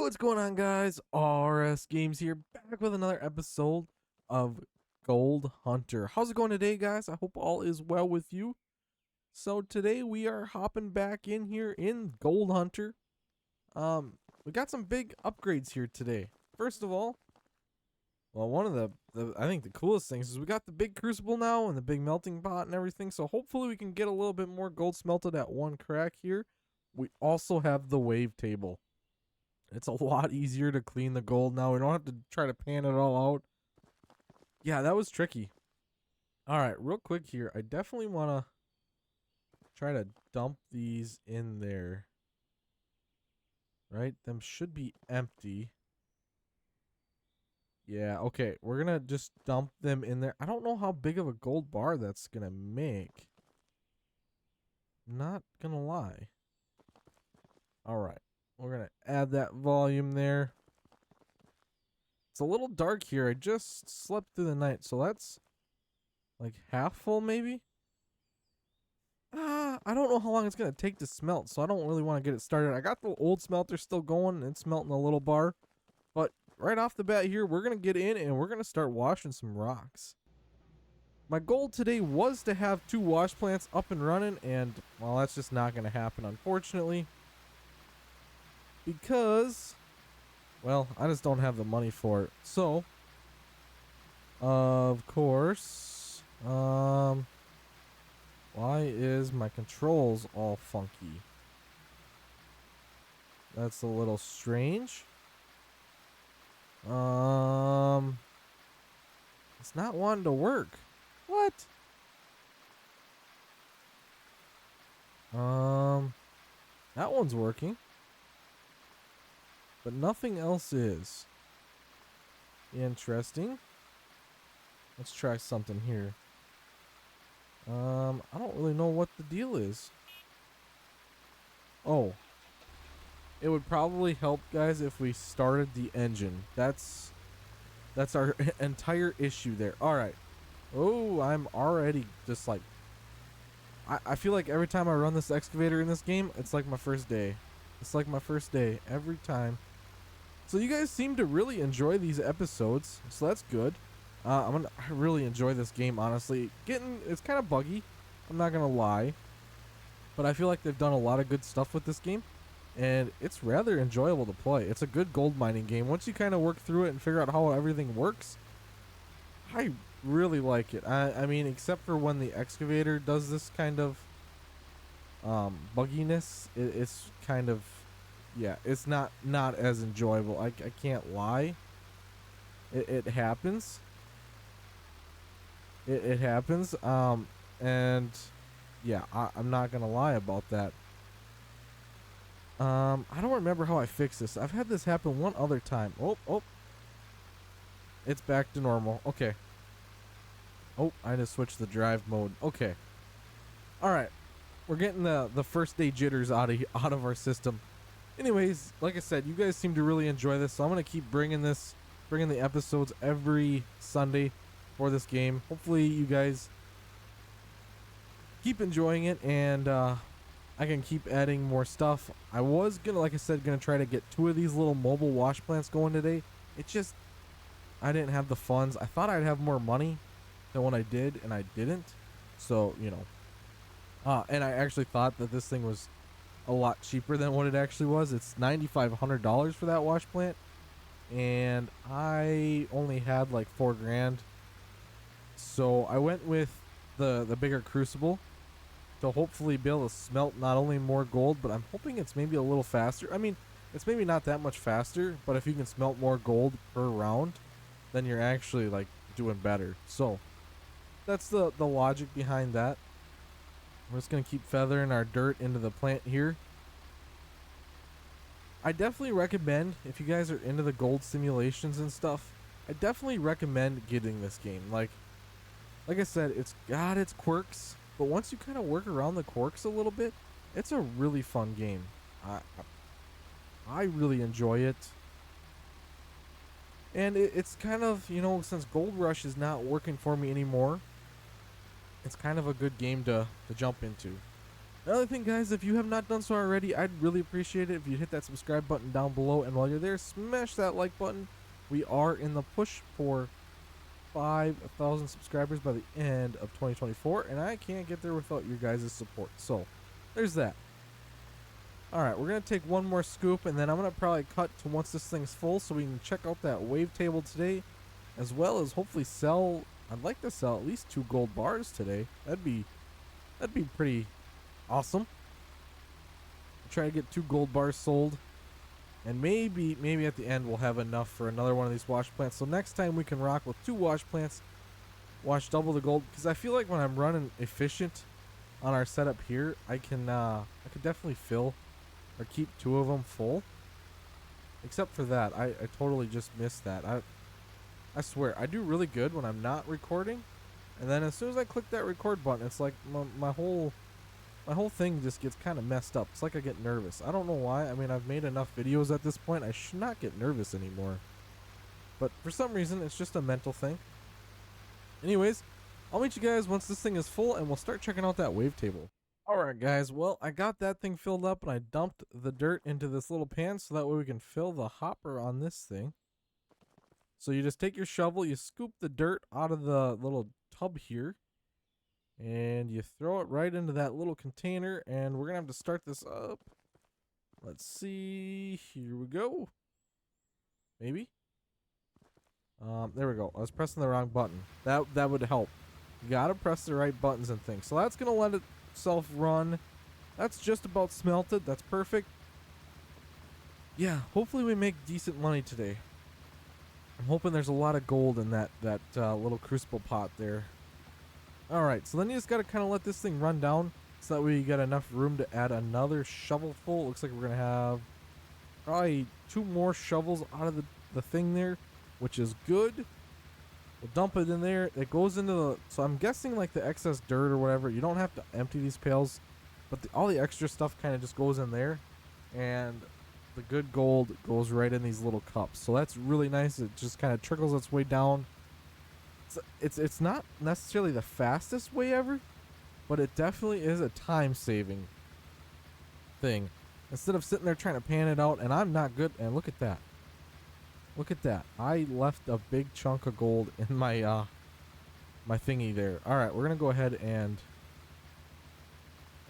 What's going on, guys? RS Games here, back with another episode of Gold Hunter. How's it going today, guys? I hope all is well with you. So today we are hopping back in here in Gold Hunter. We got some big upgrades here today. First of all, well, one of the I think the coolest things is we got the big crucible now and the big melting pot and everything. So hopefully we can get a little bit more gold smelted at one crack here. We also have the wave table. It's a lot easier to clean the gold now. We don't have to try to pan it all out. Yeah, that was tricky. Alright, real quick here. I definitely want to try to dump these in there. Right? Them should be empty. Yeah, okay. We're going to just dump them in there. I don't know how big of a gold bar that's going to make. Not going to lie. Alright. We're going to add that volume there. It's a little dark here. I just slept through the night, so that's like half full maybe? I don't know how long it's going to take to smelt, so I don't really want to get it started. I got the old smelter still going, and it's smelting a little bar. But right off the bat here, we're going to get in, and we're going to start washing some rocks. My goal today was to have 2 wash plants up and running, and, well, that's just not going to happen, unfortunately. Because, well, I just don't have the money for it. So, of course, why is my controls all funky? That's a little strange. It's not wanting to work. What? That one's working. But nothing else is. Interesting. Let's try something here. I don't really know what the deal is. Oh. It would probably help, guys, if we started the engine. That's our entire issue there. Alright. Oh, I'm already just like... I feel like every time I run this excavator in this game, it's like my first day. It's like my first day every time. So you guys seem to really enjoy these episodes, so that's good. I really enjoy this game, honestly. It's kind of buggy, I'm not gonna lie, but I feel like they've done a lot of good stuff with this game, and it's rather enjoyable to play. It's a good gold mining game. Once you kind of work through it and figure out how everything works, I really like it. I mean, except for when the excavator does this kind of bugginess, it's kind of... yeah, it's not as enjoyable. I can't lie. It happens. It happens. And yeah, I'm not gonna lie about that. I don't remember how I fixed this. I've had this happen one other time. Oh. It's back to normal. Okay. Oh, I just switched the drive mode. Okay. All right. We're getting the first day jitters out of our system. Anyways, like I said, you guys seem to really enjoy this, so I'm going to keep bringing the episodes every Sunday for this game. Hopefully you guys keep enjoying it, and I can keep adding more stuff. I was going to, like I said, going to try to get 2 of these little mobile wash plants going today. It just, I didn't have the funds. I thought I'd have more money than what I did, and I didn't. So, you know. And I actually thought that this thing was a lot cheaper than what it actually was. It's $9,500 for that wash plant, and I only had like $4 grand, so I went with the bigger crucible to hopefully be able to smelt not only more gold, but I'm hoping it's maybe a little faster. I mean, it's maybe not that much faster, but if you can smelt more gold per round, then you're actually like doing better. So that's the logic behind that. We're just going to keep feathering our dirt into the plant here. I definitely recommend, if you guys are into the gold simulations and stuff, I definitely recommend getting this game. Like I said, it's got its quirks, but once you kind of work around the quirks a little bit, it's a really fun game. I really enjoy it. And it's kind of, you know, since Gold Rush is not working for me anymore, it's kind of a good game to jump into. Another thing, guys, if you have not done so already, I'd really appreciate it if you'd hit that subscribe button down below. And while you're there, smash that like button. We are in the push for 5,000 subscribers by the end of 2024, and I can't get there without your guys' support. So there's that. All right, we're going to take one more scoop, and then I'm going to probably cut to once this thing's full so we can check out that wave table today, as well as hopefully sell. I'd like to sell at least 2 gold bars today. That'd be pretty awesome. Try to get 2 gold bars sold, and maybe at the end we'll have enough for another one of these wash plants. So next time we can rock with 2 wash plants, wash double the gold, because I feel like when I'm running efficient on our setup here, I could definitely fill or keep 2 of them full. Except for that, I totally just missed that. I swear I do really good when I'm not recording, and then as soon as I click that record button, it's like my whole thing just gets kind of messed up. It's like I get nervous. I don't know why. I mean, I've made enough videos at this point. I should not get nervous anymore. But for some reason, it's just a mental thing. Anyways, I'll meet you guys once this thing is full, and we'll start checking out that wave table. Alright, guys. Well, I got that thing filled up, and I dumped the dirt into this little pan so that way we can fill the hopper on this thing. So you just take your shovel, you scoop the dirt out of the little tub here, and you throw it right into that little container, and we're going to have to start this up. Let's see. Here we go. Maybe. There we go. I was pressing the wrong button. That would help. You got to press the right buttons and things. So that's going to let itself run. That's just about smelted. That's perfect. Yeah, hopefully we make decent money today. I'm hoping there's a lot of gold in that little crucible pot there. Alright, so then you just got to kind of let this thing run down so that way you got enough room to add another shovel full. Looks like we're going to have probably 2 more shovels out of the thing there, which is good. We'll dump it in there. It goes into the... So I'm guessing like the excess dirt or whatever, you don't have to empty these pails, but all the extra stuff kind of just goes in there, and the good gold goes right in these little cups. So that's really nice. It just kind of trickles its way down. It's not necessarily the fastest way ever, but it definitely is a time-saving thing. Instead of sitting there trying to pan it out, and I'm not good. And look at that. Look at that. I left a big chunk of gold in my my thingy there. All right, we're gonna go ahead and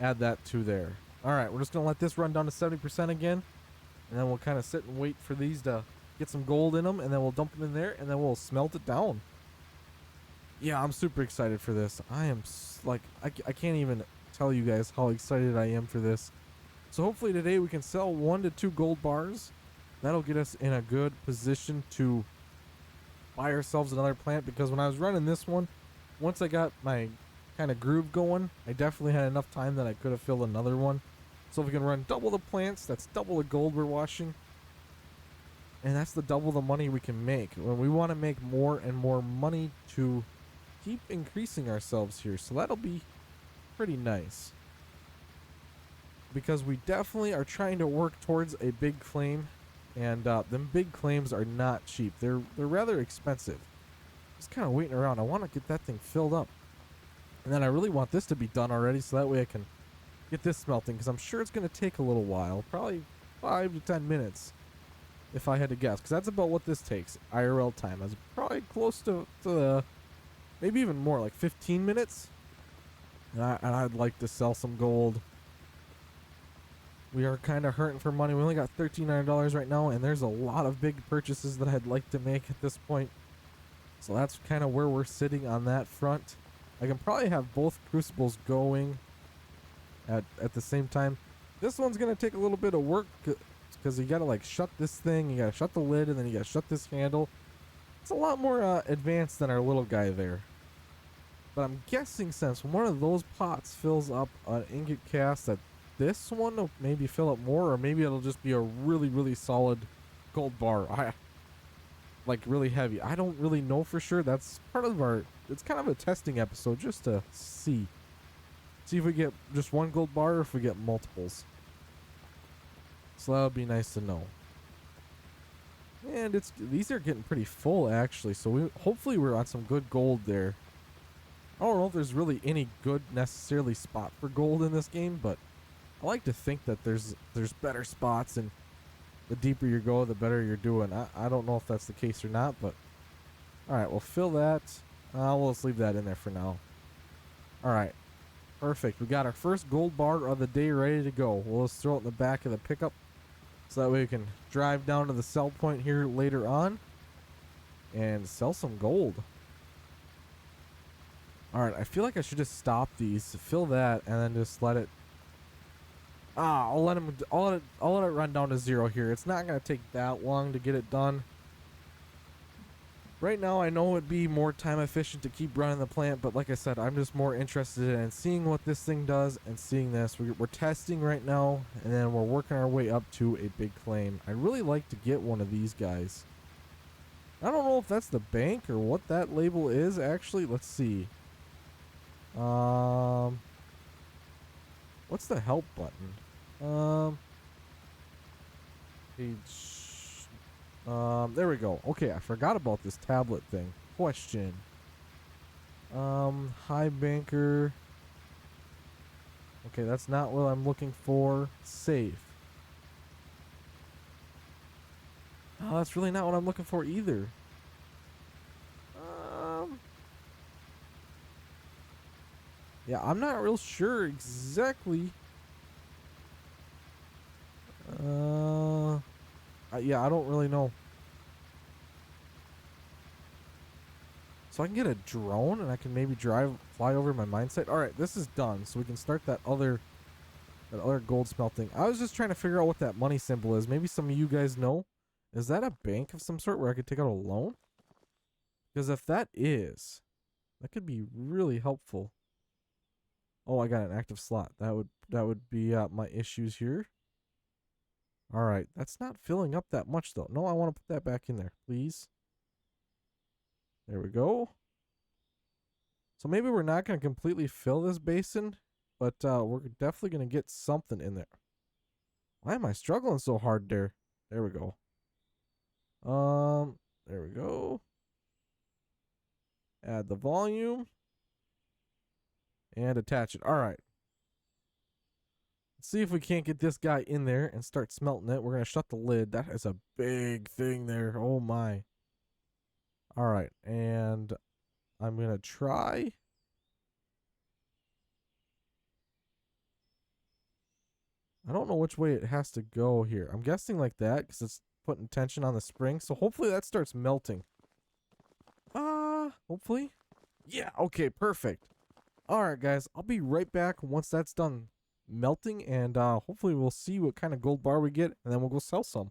add that to there. All right, we're just gonna let this run down to 70% again, and then we'll kind of sit and wait for these to get some gold in them, and then we'll dump them in there, and then we'll smelt it down. Yeah, I'm super excited for this. I am I can't even tell you guys how excited I am for this. So hopefully today we can sell 1 to 2 gold bars. That'll get us in a good position to buy ourselves another plant, because when I was running this one, once I got my kind of groove going, I definitely had enough time that I could have filled another one. So if we can run double the plants, that's double the gold we're washing. And that's the double the money we can make. When we want to make more and more money to keep increasing ourselves here. So that'll be pretty nice, because we definitely are trying to work towards a big claim, and them big claims are not cheap. They're rather expensive. Just kind of waiting around. I want to get that thing filled up, and then I really want this to be done already, so that way I can get this smelting, because I'm sure it's going to take a little while, probably 5 to 10 minutes if I had to guess, because that's about what this takes IRL time. It's probably close to maybe even more, like 15 minutes. And I'd like to sell some gold. We are kind of hurting for money. We only got $1,300 right now, and there's a lot of big purchases that I'd like to make at this point. So that's kind of where we're sitting on that front. I can probably have both crucibles going at the same time. This one's going to take a little bit of work, because you got to like shut this thing, you got to shut the lid, and then you got to shut this handle. It's a lot more advanced than our little guy there. But I'm guessing since one of those pots fills up an ingot cast, that this one will maybe fill up more, or maybe it'll just be a really, really solid gold bar. Like really heavy. I don't really know for sure. That's part of it's kind of a testing episode, just to see if we get just 1 gold bar or if we get multiples. So that would be nice to know. And these are getting pretty full actually, so hopefully we're on some good gold there. I don't know if there's really any good necessarily spot for gold in this game, but I like to think that there's better spots, and the deeper you go, the better you're doing. I don't know if that's the case or not, but all right, we'll fill that. We'll just leave that in there for now. All right, perfect. We got our first gold bar of the day ready to go. We'll just throw it in the back of the pickup so that way we can drive down to the sell point here later on and sell some gold. All right, I feel like I should just stop these, fill that, and then just let it. I'll let it run down to 0 here. It's not gonna take that long to get it done. Right now, I know it'd be more time efficient to keep running the plant, but like I said, I'm just more interested in seeing what this thing does and seeing this. We're testing right now, and then we're working our way up to a big claim. I'd really like to get one of these guys. I don't know if that's the bank or what that label is, actually. Let's see. What's the help button? Page. There we go. Okay, I forgot about this tablet thing. Question. High banker. Okay, that's not what I'm looking for. Safe. Oh, that's really not what I'm looking for either. Yeah, I'm not real sure exactly. Yeah, I don't really know. So I can get a drone and I can maybe fly over my mine site. All right, this is done. So we can start that other gold smelting. I was just trying to figure out what that money symbol is. Maybe some of you guys know. Is that a bank of some sort where I could take out a loan? Because if that is, that could be really helpful. Oh, I got an active slot. That would be my issues here. All right, that's not filling up that much though. No, I want to put that back in there, please. There we go. So maybe we're not going to completely fill this basin, but we're definitely going to get something in there. Why am I struggling so hard there? There we go. There we go. Add the volume. And attach it. All right. Let's see if we can't get this guy in there and start smelting it. We're going to shut the lid. That is a big thing there. Oh my. All right. And I'm going to try. I don't know which way it has to go here. I'm guessing like that because it's putting tension on the spring. So hopefully that starts melting. Hopefully. Yeah, okay, perfect. All right, guys. I'll be right back once that's done melting, and hopefully we'll see what kind of gold bar we get, and then we'll go sell some.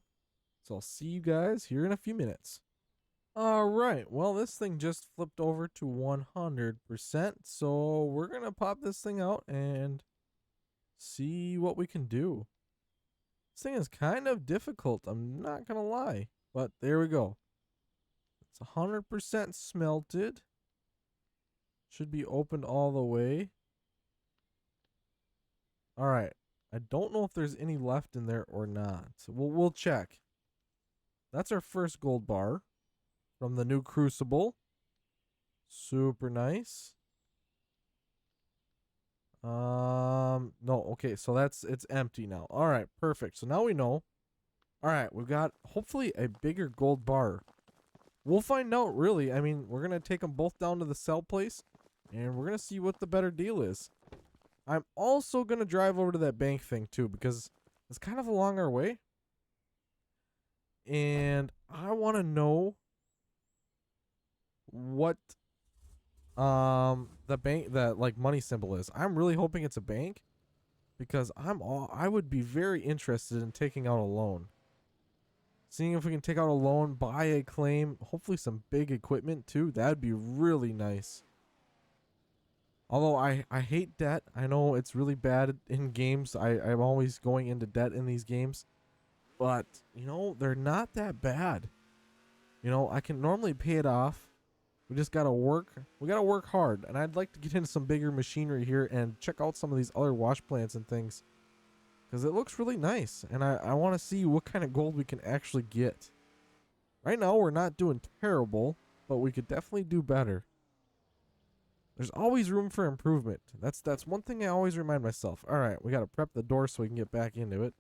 So I'll see you guys here in a few minutes. All right, well, this thing just flipped over to 100%, so we're gonna pop this thing out and see what we can do. This thing is kind of difficult, I'm not gonna lie, but there we go. It's 100% smelted. Should be opened all the way. All right. I don't know if there's any left in there or not. We'll check. That's our first gold bar from the new Crucible. Super nice. No, okay, so it's empty now. All right, perfect. So now we know. All right, we've got hopefully a bigger gold bar. We'll find out, really. I mean, we're going to take them both down to the sell place, and we're going to see what the better deal is. I'm also going to drive over to that bank thing, too, because it's kind of along our way. And I want to know what the bank, that like money symbol is. I'm really hoping it's a bank, because I would be very interested in taking out a loan. Seeing if we can take out a loan, buy a claim, hopefully some big equipment too. That'd be really nice. Although I hate debt. I know it's really bad in games. I'm always going into debt in these games. But, you know, they're not that bad. You know, I can normally pay it off. We just gotta work. We gotta work hard. And I'd like to get into some bigger machinery here and check out some of these other wash plants and things. Because it looks really nice. And I want to see what kind of gold we can actually get. Right now, we're not doing terrible. But we could definitely do better. There's always room for improvement. That's one thing I always remind myself. All right, we got to prep the door so we can get back into it.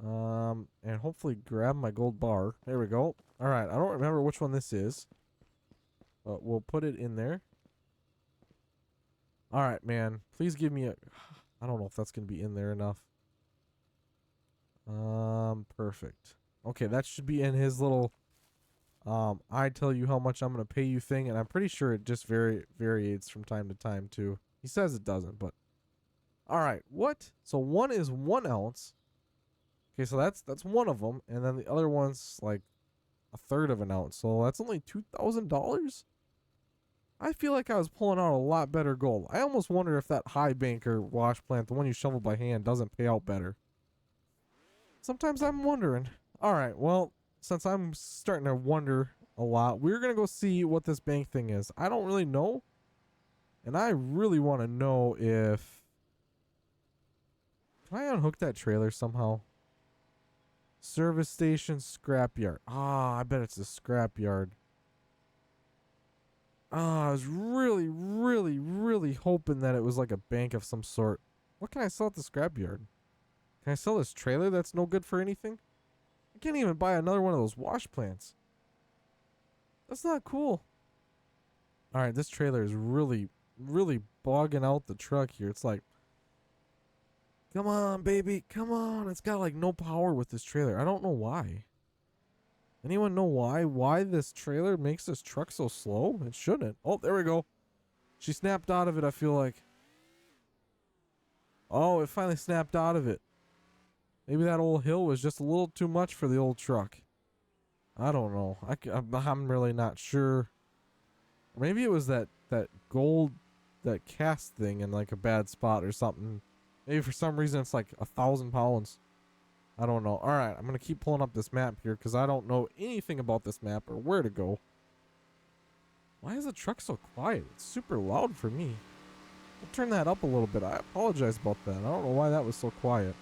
And hopefully grab my gold bar. There we go. All right, I don't remember which one this is, but we'll put it in there. All right, man. Please give me a... I don't know if that's going to be in there enough. Perfect. Okay, that should be in his little... I tell you how much I'm going to pay you thing, and I'm pretty sure it just varies from time to time, too. He says it doesn't, but... Alright, what? So one is 1 ounce. Okay, so that's one of them, and then the other one's like a third of an ounce. So that's only $2,000? I feel like I was pulling out a lot better gold. I almost wonder if that high banker wash plant, the one you shovel by hand, doesn't pay out better. Sometimes I'm wondering. Alright, well... Since I'm starting to wonder a lot, we're going to go see what this bank thing is. I don't really know. And I really want to know if... Can I unhook that trailer somehow? Service station, scrapyard. Ah, I bet it's a scrapyard. Ah, I was really hoping that it was like a bank of some sort. What can I sell at the scrapyard? Can I sell this trailer that's no good for anything? I can't even buy another one of those wash plants. That's not cool. Alright, this trailer is really bogging out the truck here. It's like, come on, baby, come on. It's got like no power with this trailer. I don't know why. Anyone know why? Why this trailer makes this truck so slow? It shouldn't. Oh, there we go. She snapped out of it, I feel like. Oh, it finally snapped out of it. Maybe that old hill was just a little too much for the old truck. I don't know. I'm really not sure. Maybe it was that gold, that cast thing in like a bad spot or something. Maybe for some reason it's like 1,000 pounds. I don't know. Alright, I'm going to keep pulling up this map here because I don't know anything about this map or where to go. Why is the truck so quiet? It's super loud for me. I'll turn that up a little bit. I apologize about that. I don't know why that was so quiet.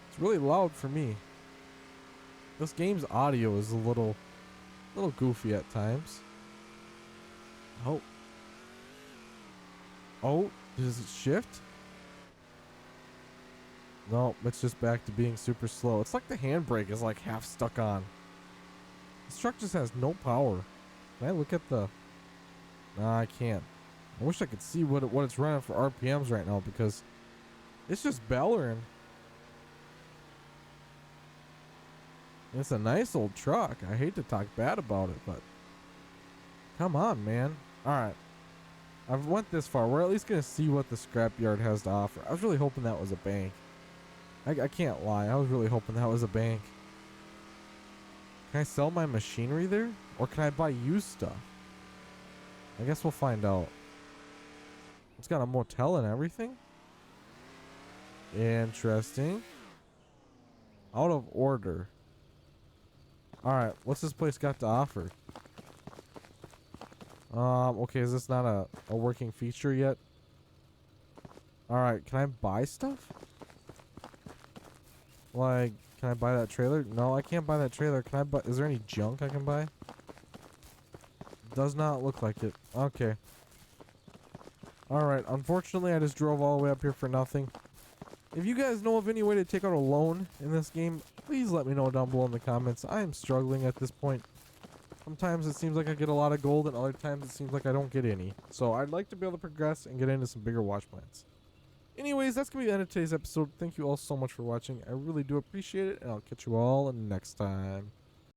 It's really loud for me. This game's audio is a little goofy at times. Oh. Oh, does it shift? No, it's just back to being super slow. It's like the handbrake is like half stuck on. This truck just has no power. Can I look at the... Nah, I can't. I wish I could see what it's running for RPMs right now because it's just bellowing. It's a nice old truck. I hate to talk bad about it, but come on, man. Alright. I've went this far. We're at least going to see what the scrapyard has to offer. I was really hoping that was a bank. I can't lie. I was really hoping that was a bank. Can I sell my machinery there? Or can I buy used stuff? I guess we'll find out. It's got a motel and everything? Interesting. Out of order. Alright, what's this place got to offer? Okay, is this not a working feature yet? Alright, can I buy stuff? Like, can I buy that trailer? No, I can't buy that trailer. Can I buy... Is there any junk I can buy? Does not look like it. Okay. Alright, unfortunately I just drove all the way up here for nothing. If you guys know of any way to take out a loan in this game, please let me know down below in the comments. I am struggling at this point. Sometimes it seems like I get a lot of gold, and other times it seems like I don't get any. So I'd like to be able to progress and get into some bigger wash plants. Anyways, that's going to be the end of today's episode. Thank you all so much for watching. I really do appreciate it, and I'll catch you all next time.